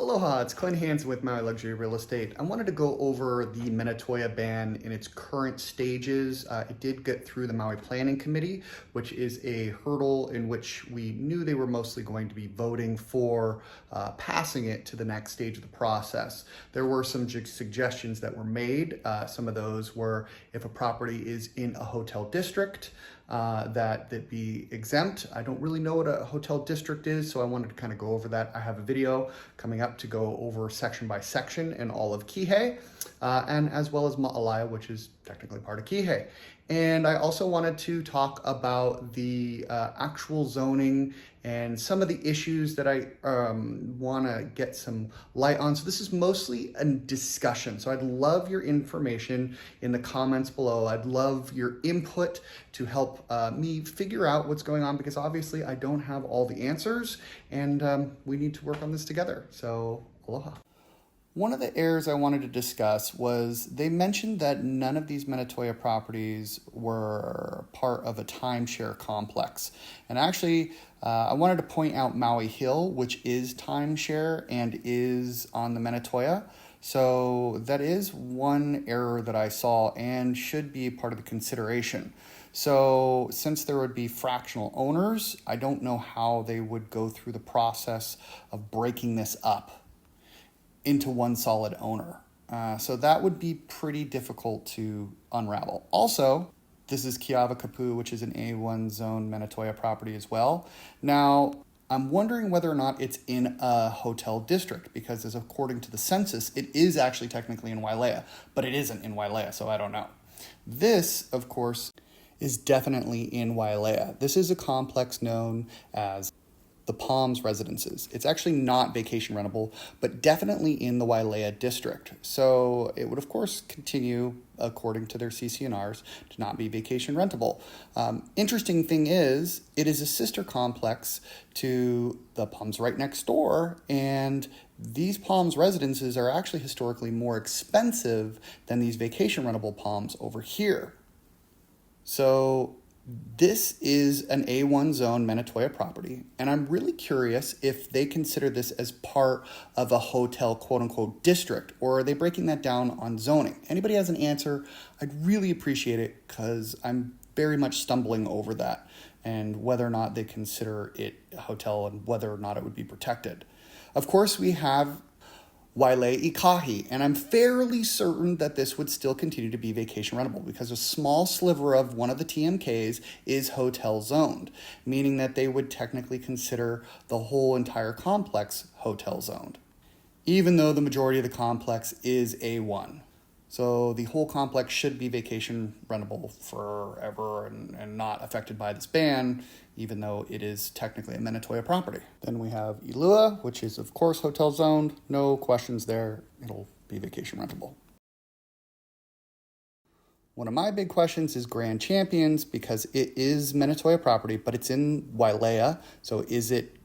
Aloha, it's Clint Hansen with Maui Luxury Real Estate. I wanted to go over the Minatoya ban in its current stages. It did get through the Maui Planning Committee, which is a hurdle in which we knew they were mostly going to be voting for passing it to the next stage of the process. There were some suggestions that were made. Some of those were if a property is in a hotel district, that be exempt. I don't really know what a hotel district is, so I wanted to kind of go over that. I have a video coming up to go over section by section in all of Kihei, and as well as Ma'alaia, which is technically part of Kihei. And I also wanted to talk about the actual zoning and some of the issues that I want to get some light on. So this is mostly a discussion. So I'd love your information in the comments below. I'd love your input to help me figure out what's going on, because obviously I don't have all the answers, and we need to work on this together. So aloha. One of the errors I wanted to discuss was they mentioned that none of these Minatoya properties were part of a timeshare complex. And actually, I wanted to point out Maui Hill, which is timeshare and is on the Minatoya. So that is one error that I saw and should be part of the consideration. So since there would be fractional owners, I don't know how they would go through the process of breaking this up into one solid owner. So that would be pretty difficult to unravel. Also, this is Kiava Kapu, which is an A1 zone Minatoya property as well. Now, I'm wondering whether or not it's in a hotel district, because as according to the census, it is actually technically in Wailea, but it isn't in Wailea, so I don't know. This, of course, is definitely in Wailea. This is a complex known as the Palms Residences. It's actually not vacation rentable, but definitely in the Wailea district. So it would, of course, continue according to their CC&Rs to not be vacation rentable. Interesting thing is, it is a sister complex to the Palms right next door, and these Palms Residences are actually historically more expensive than these vacation rentable Palms over here. So this is an A1 zone Minatoya property, and I'm really curious if they consider this as part of a hotel quote-unquote district, or are they breaking that down on zoning? Anybody has an answer, I'd really appreciate it, because I'm very much stumbling over that and whether or not they consider it a hotel and whether or not it would be protected. Of course, we have Wailea Ikahi, and I'm fairly certain that this would still continue to be vacation rentable, because a small sliver of one of the TMKs is hotel zoned, meaning that they would technically consider the whole entire complex hotel zoned, even though the majority of the complex is A1. So the whole complex should be vacation rentable forever and not affected by this ban, even though it is technically a Minatoya property. Then we have Ilua, which is of course hotel zoned. No questions there. It'll be vacation rentable. One of my big questions is Grand Champions, because it is Minatoya property, but it's in Wailea. So is it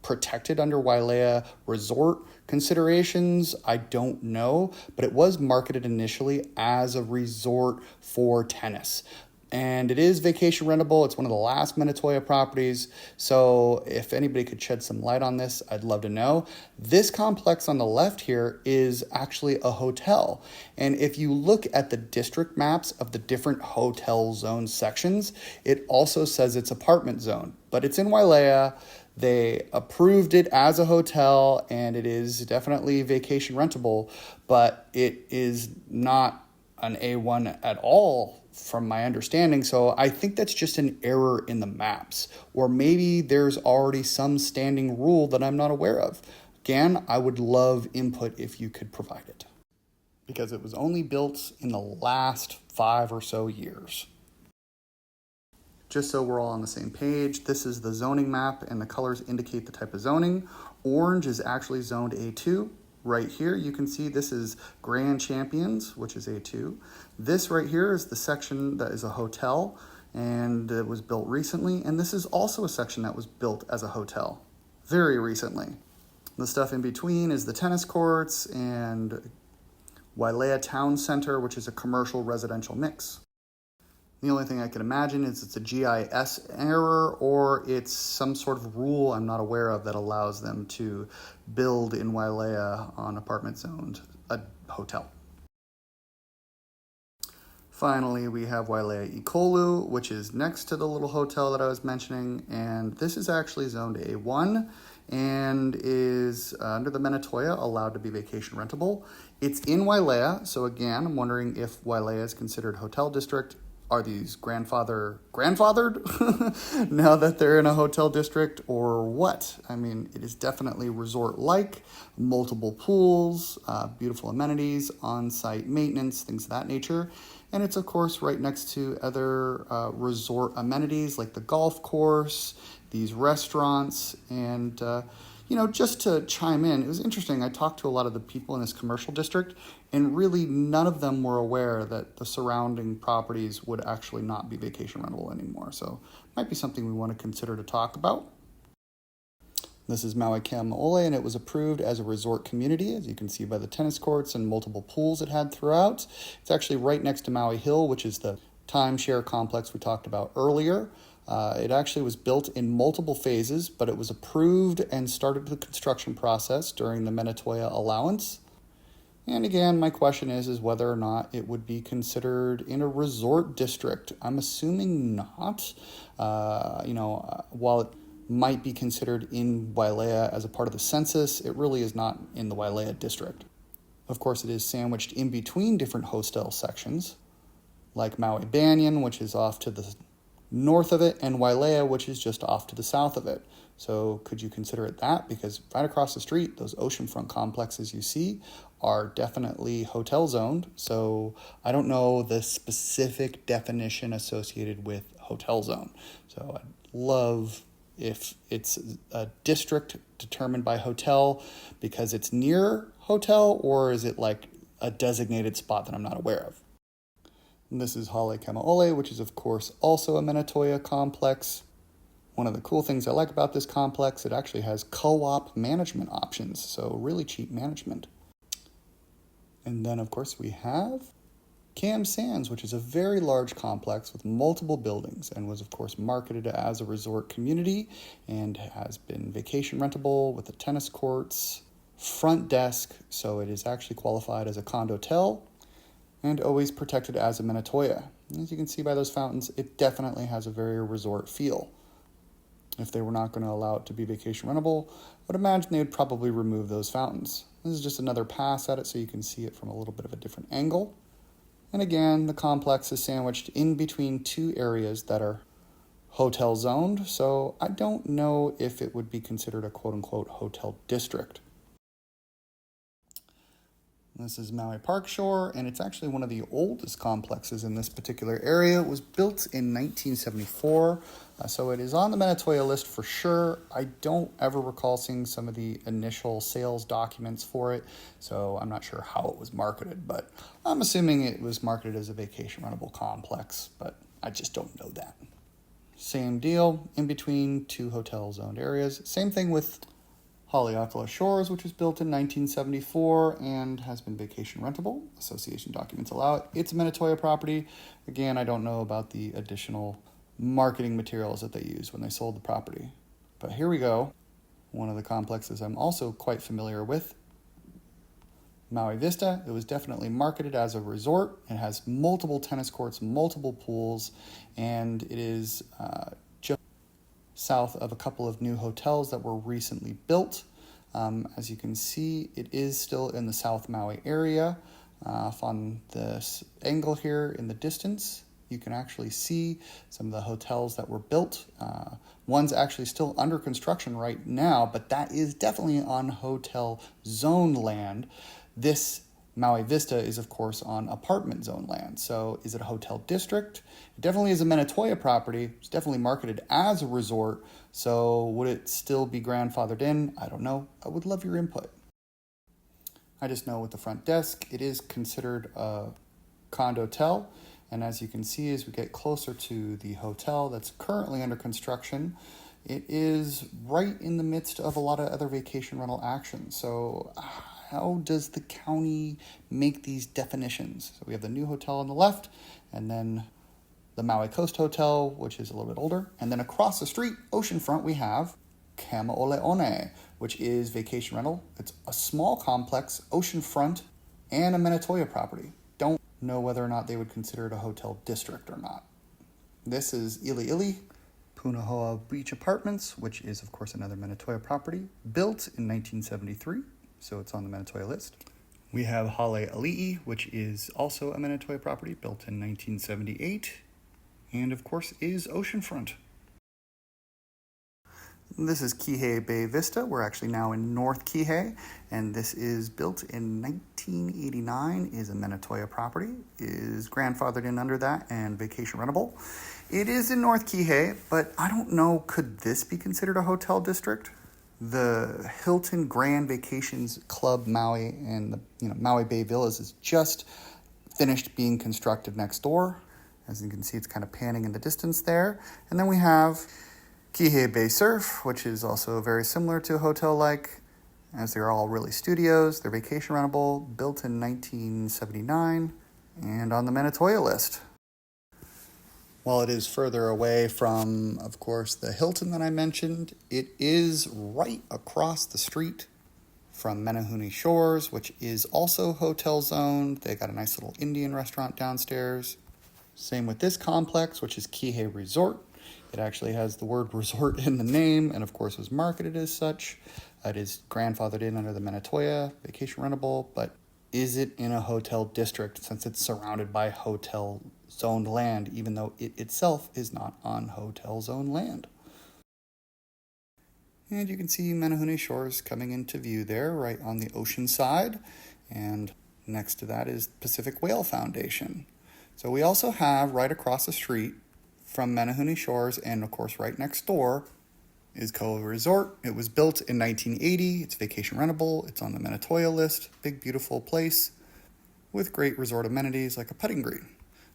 protected under Wailea resort considerations? I don't know, but it was marketed initially as a resort for tennis. And it is vacation rentable. It's one of the last Minatoya properties. So if anybody could shed some light on this, I'd love to know. This complex on the left here is actually a hotel. And if you look at the district maps of the different hotel zone sections, it also says it's apartment zone, but it's in Wailea. They approved it as a hotel, and it is definitely vacation rentable, but it is not an A1 at all from my understanding. So I think that's just an error in the maps, or maybe there's already some standing rule that I'm not aware of. Again, I would love input if you could provide it, because it was only built in the last 5 or so years. Just so we're all on the same page, this is the zoning map, and the colors indicate the type of zoning. Orange is actually zoned A2. Right here, you can see this is Grand Champions, which is A2. This right here is the section that is a hotel, and it was built recently. And this is also a section that was built as a hotel very recently. The stuff in between is the tennis courts and Wailea Town Center, which is a commercial residential mix. The only thing I can imagine is it's a GIS error or it's some sort of rule I'm not aware of that allows them to build in Wailea on apartment zoned a hotel. Finally, we have Wailea Ikolu, which is next to the little hotel that I was mentioning, and this is actually zoned A1 and is under the Minatoya allowed to be vacation rentable. It's in Wailea, so again, I'm wondering if Wailea is considered hotel district. Are these grandfathered now that they're in a hotel district or what? I mean, it is definitely resort-like, multiple pools, beautiful amenities, on-site maintenance, things of that nature. And it's, of course, right next to other resort amenities like the golf course, these restaurants, and just to chime in, it was interesting. I talked to a lot of the people in this commercial district, and really none of them were aware that the surrounding properties would actually not be vacation rentable anymore. So it might be something we want to consider to talk about. This is Maui Kamaole, and it was approved as a resort community, as you can see by the tennis courts and multiple pools it had throughout. It's actually right next to Maui Hill, which is the timeshare complex we talked about earlier. It actually was built in multiple phases, but it was approved and started the construction process during the Minatoya allowance. And again, my question is whether or not it would be considered in a resort district. I'm assuming not. While it might be considered in Wailea as a part of the census, it really is not in the Wailea district. Of course, it is sandwiched in between different hostel sections, like Maui Banyan, which is off to the north of it, and Wailea, which is just off to the south of it. So could you consider it that? Because right across the street, those oceanfront complexes you see are definitely hotel zoned. So I don't know the specific definition associated with hotel zone. So I'd love if it's a district determined by hotel because it's near hotel, or is it like a designated spot that I'm not aware of? And this is Hale Kamaole, which is, of course, also a Minatoya complex. One of the cool things I like about this complex, it actually has co-op management options, so really cheap management. And then, of course, we have Cam Sands, which is a very large complex with multiple buildings and was, of course, marketed as a resort community and has been vacation rentable with the tennis courts, front desk, so it is actually qualified as a condotel, and always protected as a Minatoya. As you can see by those fountains, it definitely has a very resort feel. If they were not going to allow it to be vacation rentable, I would imagine they would probably remove those fountains. This is just another pass at it so you can see it from a little bit of a different angle. And again, the complex is sandwiched in between two areas that are hotel zoned, so I don't know if it would be considered a quote-unquote hotel district. This is Maui Park Shore, and it's actually one of the oldest complexes in this particular area. It was built in 1974, so it is on the Minatoya list for sure. I don't ever recall seeing some of the initial sales documents for it, so I'm not sure how it was marketed, but I'm assuming it was marketed as a vacation rentable complex, but I just don't know that. Same deal, in between two hotel-zoned areas. Same thing with Haleakala Shores, which was built in 1974 and has been vacation rentable. Association documents allow it. It's a Minatoya property. Again, I don't know about the additional marketing materials that they used when they sold the property. But here we go. One of the complexes I'm also quite familiar with. Maui Vista. It was definitely marketed as a resort. It has multiple tennis courts, multiple pools, and it is just south of a couple of new hotels that were recently built. As you can see, it is still in the South Maui area. Off on this angle here in the distance, you can actually see some of the hotels that were built. One's actually still under construction right now, but that is definitely on hotel zone land. This Maui Vista is, of course, on apartment zone land. So is it a hotel district? It definitely is a Minatoya property. It's definitely marketed as a resort. So would it still be grandfathered in? I don't know. I would love your input. I just know with the front desk, it is considered a condotel. And as you can see, as we get closer to the hotel that's currently under construction, it is right in the midst of a lot of other vacation rental action. So how does the county make these definitions? So we have the new hotel on the left, and then the Maui Coast Hotel, which is a little bit older. And then across the street, oceanfront, we have Kamaoleone, which is vacation rental. It's a small complex, oceanfront, and a Minatoya property. Don't know whether or not they would consider it a hotel district or not. This is Ili Ili Punahoa Beach Apartments, which is, of course, another Minatoya property, built in 1973, so it's on the Minatoya list. We have Hale Ali'i, which is also a Minatoya property, built in 1978, and, of course, is oceanfront. This is Kihei Bay Vista. We're actually now in North Kihei, and this is built in 1989, is a Minatoya property, is grandfathered in under that and vacation rentable. It is in North Kihei, but I don't know, could this be considered a hotel district? The Hilton Grand Vacations Club Maui and the Maui Bay Villas is just finished being constructed next door. As you can see, it's kind of panning in the distance there. And then we have Kihei Bay Surf, which is also very similar to a hotel-like, as they're all really studios. They're vacation rentable, built in 1979, and on the Minatoya list. While it is further away from, of course, the Hilton that I mentioned, it is right across the street from Menehune Shores, which is also hotel zoned. They got a nice little Indian restaurant downstairs. Same with this complex, which is Kihei Resort. It actually has the word resort in the name and, of course, was marketed as such. It is grandfathered in under the Minatoya, vacation rentable, but is it in a hotel district since it's surrounded by hotel zoned land, even though it itself is not on hotel zoned land? And you can see Menehune Shores coming into view there, right on the ocean side. And next to that is Pacific Whale Foundation. So we also have right across the street from Menehune Shores, and of course right next door, is Koa Resort. It was built in 1980. It's vacation rentable. It's on the Minatoya list. Big, beautiful place with great resort amenities like a putting green.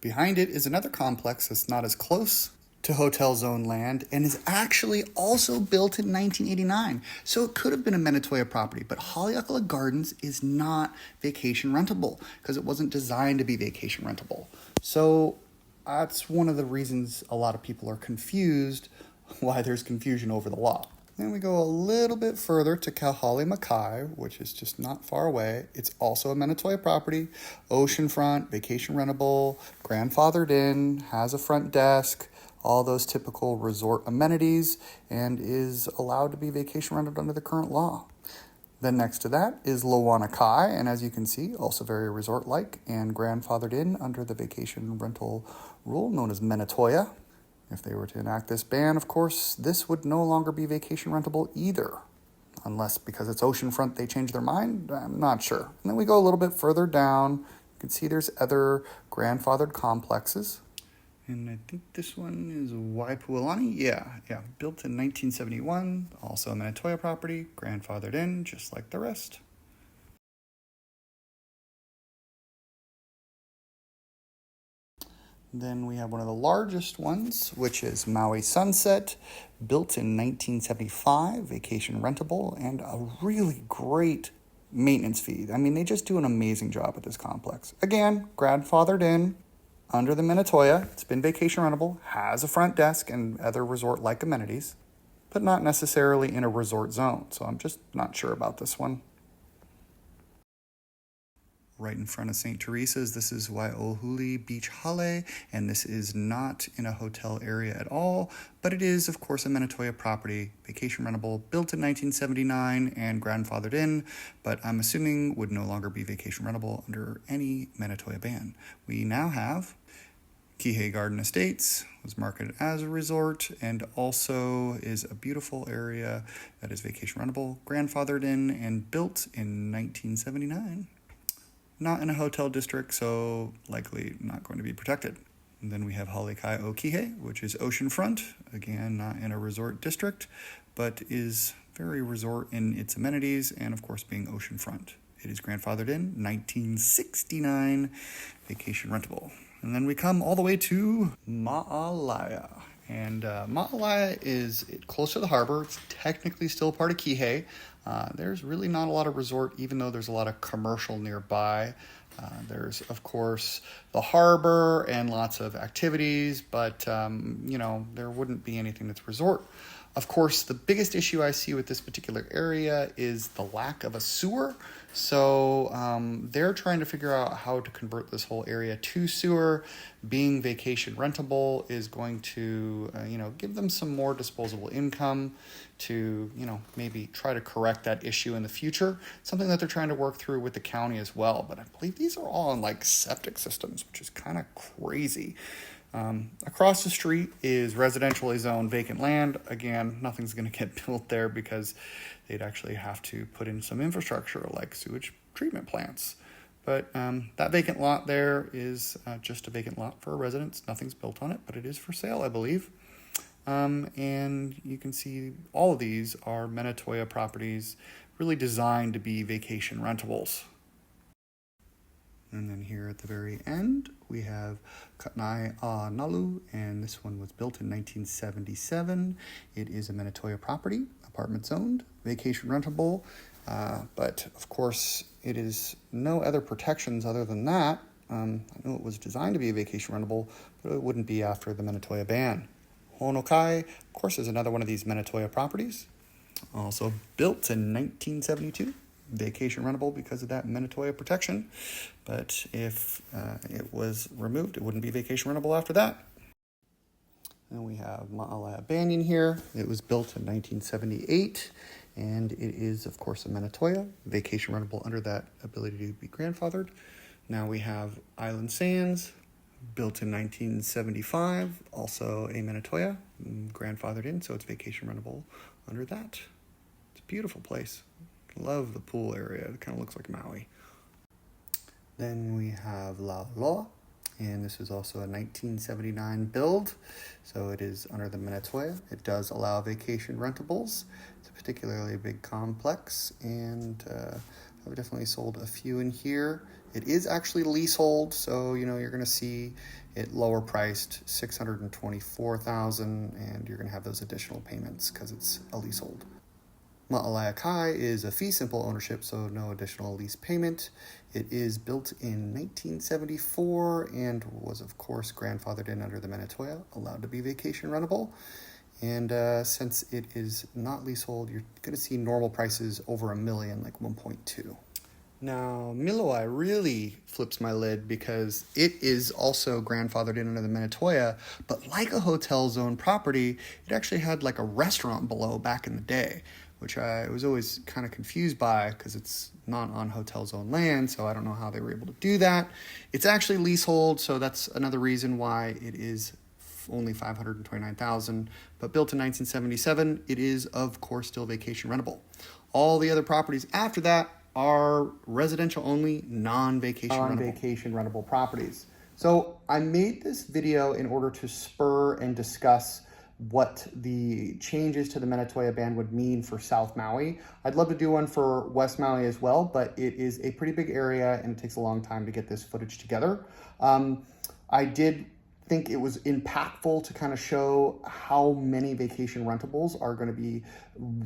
Behind it is another complex that's not as close to hotel zone land and is actually also built in 1989. So it could have been a Minatoya property, but Haleakala Gardens is not vacation rentable because it wasn't designed to be vacation rentable. So that's one of the reasons a lot of people are confused, why there's confusion over the law. Then we go a little bit further to Kauhale Makai, which is just not far away. It's also a Minatoya property, oceanfront, vacation rentable, grandfathered in, has a front desk, all those typical resort amenities, and is allowed to be vacation rented under the current law. Then next to that is Loana Kai, and as you can see, also very resort-like and grandfathered in under the vacation rental rule known as Minatoya. If they were to enact this ban, of course, this would no longer be vacation rentable either. Unless because it's oceanfront they change their mind, I'm not sure. And then we go a little bit further down. You can see there's other grandfathered complexes. And I think this one is Waipualani. Yeah, built in 1971, also a Minatoya property, grandfathered in, just like the rest. Then we have one of the largest ones, which is Maui Sunset, built in 1975, vacation rentable, and a really great maintenance fee. I mean, they just do an amazing job at this complex. Again, grandfathered in under the Minatoya. It's been vacation rentable, has a front desk and other resort-like amenities, but not necessarily in a resort zone. So I'm just not sure about this one. Right in front of St. Teresa's, this is Waiʻohuli Beach Hale, and this is not in a hotel area at all, but it is, of course, a Minatoya property, vacation rentable, built in 1979 and grandfathered in, but I'm assuming would no longer be vacation rentable under any Minatoya ban. We now have Kihei Garden Estates, was marketed as a resort, and also is a beautiful area that is vacation rentable, grandfathered in, and built in 1979. Not in a hotel district, so likely not going to be protected. And then we have Halekai Okihe, which is oceanfront. Again, not in a resort district, but is very resort in its amenities and, of course, being oceanfront. It is grandfathered in 1969, vacation rentable. And then we come all the way to Ma'alaya. And Maui is close to the harbor. It's technically still part of Kihei. There's really not a lot of resort, even though there's a lot of commercial nearby. There's, of course, the harbor and lots of activities, but, there wouldn't be anything that's resort. Of course, the biggest issue I see with this particular area is the lack of a sewer. So they're trying to figure out how to convert this whole area to sewer. Being vacation rentable is going to, give them some more disposable income to, maybe try to correct that issue in the future. Something that they're trying to work through with the county as well. But I believe these are all on like septic systems, which is kind of crazy. Across the street is residentially zoned vacant land. Again, nothing's going to get built there because they'd actually have to put in some infrastructure like sewage treatment plants. But that vacant lot there is just a vacant lot for a residence. Nothing's built on it, but it is for sale, I believe. And you can see all of these are Minatoya properties really designed to be vacation rentables. And then here at the very end, we have Katnai A Nalu, and this one was built in 1977. It is a Minatoya property, apartment zoned, vacation rentable, but of course it is no other protections other than that. I know it was designed to be a vacation rentable, but it wouldn't be after the Minatoya ban. Honokai, of course, is another one of these Minatoya properties, also built in 1972. Vacation rentable because of that Minatoya protection, but if it was removed, it wouldn't be vacation rentable after that. And we have Ma'alea Banyan here. It was built in 1978, and it is, of course, a Minatoya, vacation rentable under that ability to be grandfathered. Now we have Island Sands, built in 1975, also a Minatoya, grandfathered in, so it's vacation rentable under that. It's a beautiful place. Love the pool area. It kind of looks like Maui. Then we have Aloha, and this is also a 1979 build, so it is under the Minatoya. It does allow vacation rentables. It's a particularly big complex, and I've definitely sold a few in here. It is actually leasehold, so you're going to see it lower priced, $624,000, and you're going to have those additional payments because it's a leasehold. Ma'alea Kai is a fee simple ownership, so no additional lease payment. It is built in 1974 and was, of course, grandfathered in under the Minatoya, allowed to be vacation rentable. And since it is not leasehold, you're going to see normal prices over $1 million, like 1.2. Now, Miloi really flips my lid because it is also grandfathered in under the Minatoya, but like a hotel zone property, it actually had like a restaurant below back in the day, which I was always kind of confused by because it's not on hotel zone land, so I don't know how they were able to do that. It's actually leasehold, so that's another reason why it is only $529,000, but built in 1977, it is, of course, still vacation rentable. All the other properties after that are residential only, non-vacation rentable properties. So I made this video in order to spur and discuss what the changes to the Minatoya ban would mean for South Maui. I'd love to do one for West Maui as well, but it is a pretty big area and it takes a long time to get this footage together. I did think it was impactful to kind of show how many vacation rentables are going to be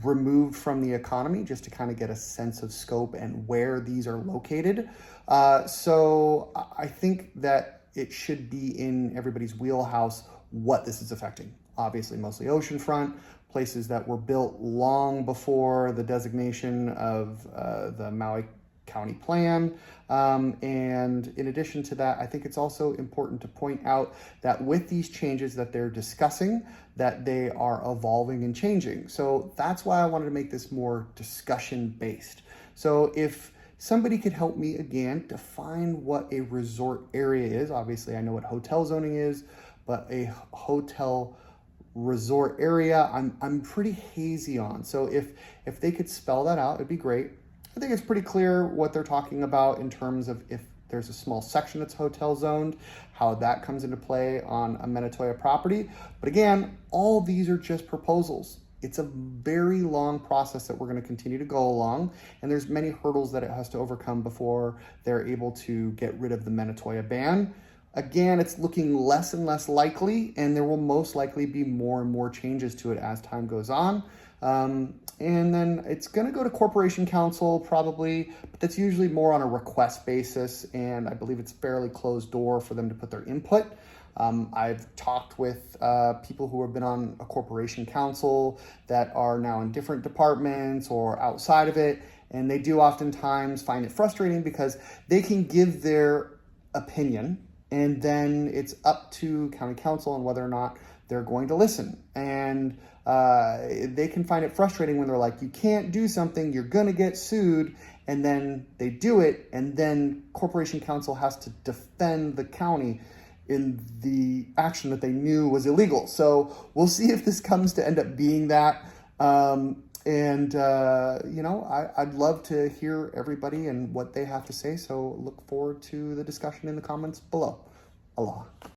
removed from the economy, just to kind of get a sense of scope and where these are located. So I think that it should be in everybody's wheelhouse what this is affecting. Obviously, mostly oceanfront, places that were built long before the designation of the Maui County Plan. And in addition to that, I think it's also important to point out that with these changes that they're discussing, that they are evolving and changing. So that's why I wanted to make this more discussion-based. So if somebody could help me again define what a resort area is. Obviously, I know what hotel zoning is, but a hotel resort area, I'm pretty hazy on. So if they could spell that out, it'd be great. I think it's pretty clear what they're talking about in terms of if there's a small section that's hotel zoned, how that comes into play on a Minatoya property. But again, all of these are just proposals. It's a very long process that we're going to continue to go along, and there's many hurdles that it has to overcome before they're able to get rid of the Minatoya ban. Again, it's looking less and less likely, and there will most likely be more and more changes to it as time goes on. And then it's going to go to Corporation Council probably, but that's usually more on a request basis, and I believe it's fairly closed door for them to put their input. I've talked with people who have been on a Corporation Council that are now in different departments or outside of it, and they do oftentimes find it frustrating because they can give their opinion, and then it's up to county council on whether or not they're going to listen. And they can find it frustrating when they're like, you can't do something, you're going to get sued. And then they do it, and then Corporation Council has to defend the county in the action that they knew was illegal. So we'll see if this comes to end up being that. I'd love to hear everybody and what they have to say. So look forward to the discussion in the comments below. Aloha.